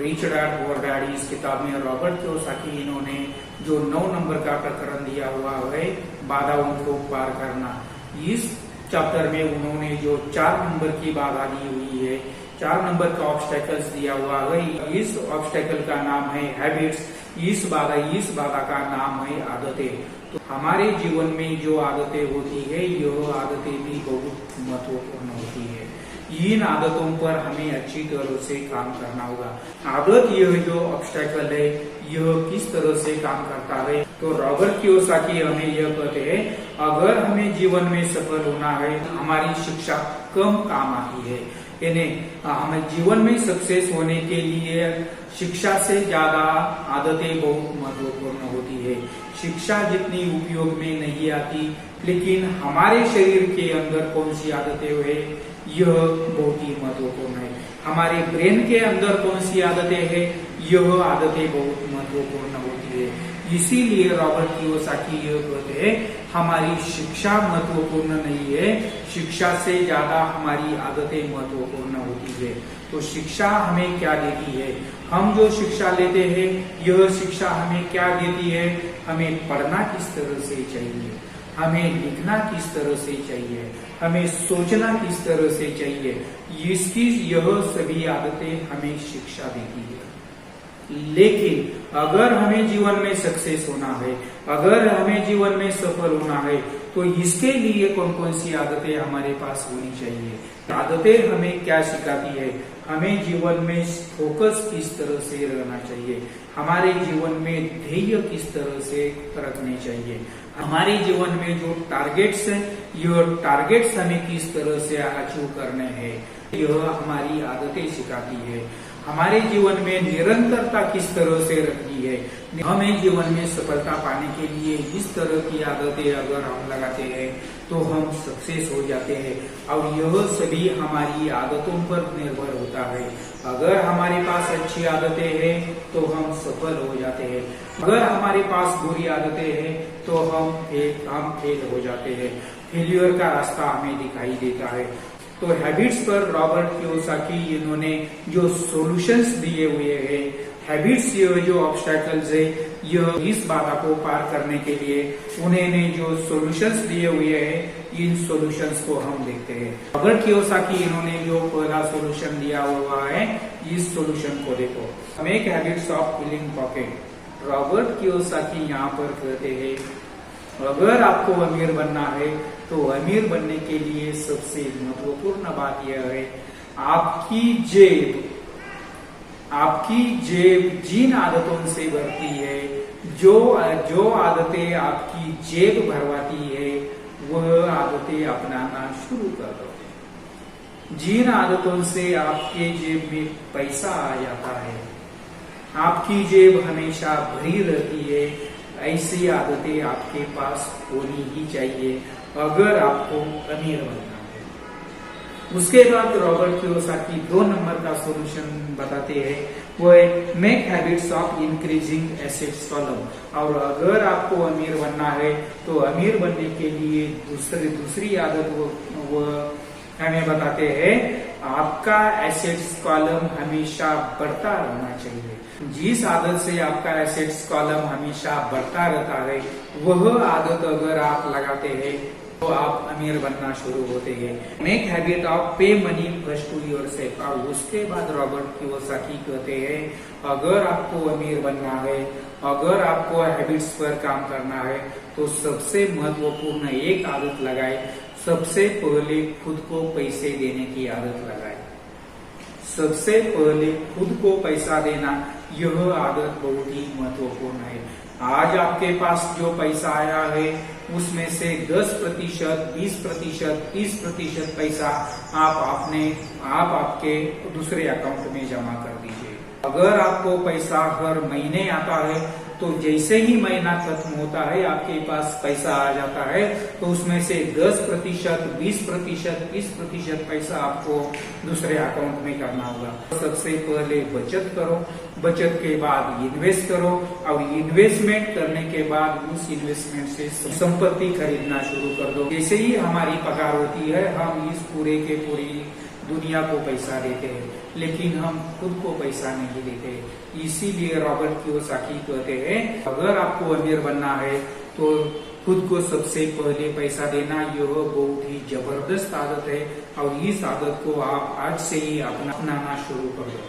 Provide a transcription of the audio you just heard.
Rich dad poor dad इस किताब में रॉबर्ट कियोसाकी इन्होंने जो 9 नंबर का प्रकरण दिया हुआ है बाधाओं को पार करना, इस चैप्टर में उन्होंने जो 4 नंबर की बाधा दी हुई है, 4 नंबर का ऑब्स्टेकल्स दिया हुआ है। इस ऑब्स्टेकल का नाम है हैबिट्स, इस बाधा का नाम है आदतें। तो हमारे जीवन में जो आदतें होती है यह आदतें भी बहुत महत्वपूर्ण होती है। इन आदतों पर हमें अच्छी तरह से काम करना होगा। आदत यह जो ऑब्स्टेकल है यह किस तरह से काम करता है, तो रॉबर्ट कियोसाकी हमें यह कहते हैं अगर हमें जीवन में सफल होना है हमारी शिक्षा कम काम आती है। यानी हमें जीवन में सक्सेस होने के लिए शिक्षा से ज्यादा आदतें बहुत महत्वपूर्ण होती है। शिक्षा जितनी उपयोग में नहीं आती, लेकिन हमारे शरीर के अंदर कौन सी आदतें है यह बहुत ही महत्वपूर्ण है। हमारे ब्रेन के अंदर कौन सी आदतें है यह आदतें बहुत महत्वपूर्ण होती है। इसीलिए रॉबर्ट कियोसाकी यह कहते हैं हमारी शिक्षा महत्वपूर्ण नहीं है, शिक्षा से ज्यादा हमारी आदतें महत्वपूर्ण होती है। तो शिक्षा हमें क्या देती है, हम जो शिक्षा लेते हैं यह शिक्षा हमें क्या देती है, हमें पढ़ना किस तरह से चाहिए, हमें लिखना किस तरह से चाहिए, हमें सोचना किस तरह से चाहिए, इसकी यह सभी आदतें हमें शिक्षा देती है। लेकिन अगर हमें जीवन में सक्सेस होना है, अगर हमें जीवन में सफल होना है, तो इसके लिए कौन कौन सी आदतें हमारे पास होनी चाहिए। आदतें हमें क्या सिखाती है, हमें जीवन में फोकस किस तरह से रहना चाहिए, हमारे जीवन में ध्येय किस तरह से रखने चाहिए, हमारे जीवन में जो टारगेट्स है यह टारगेट्स हमें किस तरह से अचीव करने हैं, यह हमारी आदतें सिखाती है। हमारे जीवन में निरंतरता किस तरह से रखनी है, हमें जीवन में सफलता पाने के लिए इस तरह की आदतें अगर हम लगाते हैं तो हम सक्सेस हो जाते हैं। और यह सभी हमारी आदतों पर निर्भर होता है। अगर हमारे पास अच्छी आदतें हैं तो हम सफल हो जाते हैं, अगर हमारे पास बुरी आदतें हैं तो हम फेल हो जाते हैं। फेल्यूर का रास्ता हमें दिखाई देता है। तो हैबिट्स पर रॉबर्ट कियोसाकी इन्होंने जो सॉल्यूशंस दिए हुए हैं, हैबिट्स ये जो ऑब्स्टेकल्स है यह इस बाधा को पार करने के लिए उन्होंने जो सॉल्यूशंस दिए हुए हैं, इन सॉल्यूशंस को हम देखते हैं। रॉबर्ट कियोसाकी इन्होंने जो पहला सॉल्यूशन दिया हुआ है, इस सॉल्यूशन को देखो, make habits of filling pocket. Robert Kiyosaki यहाँ पर कहते हैं अगर आपको अमीर बनना है तो अमीर बनने के लिए सबसे महत्वपूर्ण बात यह है आपकी जेब जिन आदतों से भरती है, जो आदतें आपकी जेब भरवाती है वह आदतें अपनाना शुरू कर दो। जिन आदतों से आपके जेब में पैसा आ जाता है, आपकी जेब हमेशा भरी रहती है, ऐसी आदतें आपके पास होनी ही चाहिए अगर आपको अमीर बनना है। उसके बाद रॉबर्ट कियोसाकी 2 नंबर का सॉल्यूशन बताते हैं, वो है make habits of increasing assets column. और अगर आपको अमीर बनना है तो अमीर बनने के लिए दूसरी आदत वो हमें बताते हैं आपका एसेट्स कॉलम हमेशा बढ़ता रहना चाहिए। जिस आदत से आपका एसेट्स कॉलम हमेशा बढ़ता रहता है वह आदत अगर आप लगाते हैं तो आप अमीर बनना शुरू होते हैं। मेक हैबिट ऑफ पे मनी फर्स्ट टू योरसेल्फ। और उसके बाद रॉबर्ट कियोसाकी कहते हैं अगर आपको अमीर बनना है, अगर आपको हैबिट्स पर काम करना है तो सबसे महत्वपूर्ण एक आदत लगाए, सबसे पहले खुद को पैसे देने की आदत लगाए। सबसे पहले खुद को पैसा देना यह आदत बहुत ही महत्वपूर्ण है। आज आपके पास जो पैसा आया है उसमें से 10%, 20%, 30% पैसा आप आपके दूसरे अकाउंट में जमा कर दीजिए। अगर आपको पैसा हर महीने आता है तो जैसे ही महीना खत्म होता है आपके पास पैसा आ जाता है तो उसमें से 10%, 20%, 30% पैसा आपको दूसरे अकाउंट में करना होगा। सबसे पहले बचत करो, बचत के बाद इन्वेस्ट करो और इन्वेस्टमेंट करने के बाद उस इन्वेस्टमेंट से संपत्ति खरीदना शुरू कर दो। जैसे ही हमारी पगार होती है हम इस पूरी दुनिया को पैसा देते हैं, लेकिन हम खुद को पैसा नहीं देते। इसीलिए रॉबर्ट कियोसाकी कहते हैं, अगर आपको अमीर बनना है तो खुद को सबसे पहले पैसा देना, यह बहुत ही जबरदस्त आदत है और इस आदत को आप आज से ही अपनाना शुरू कर दो।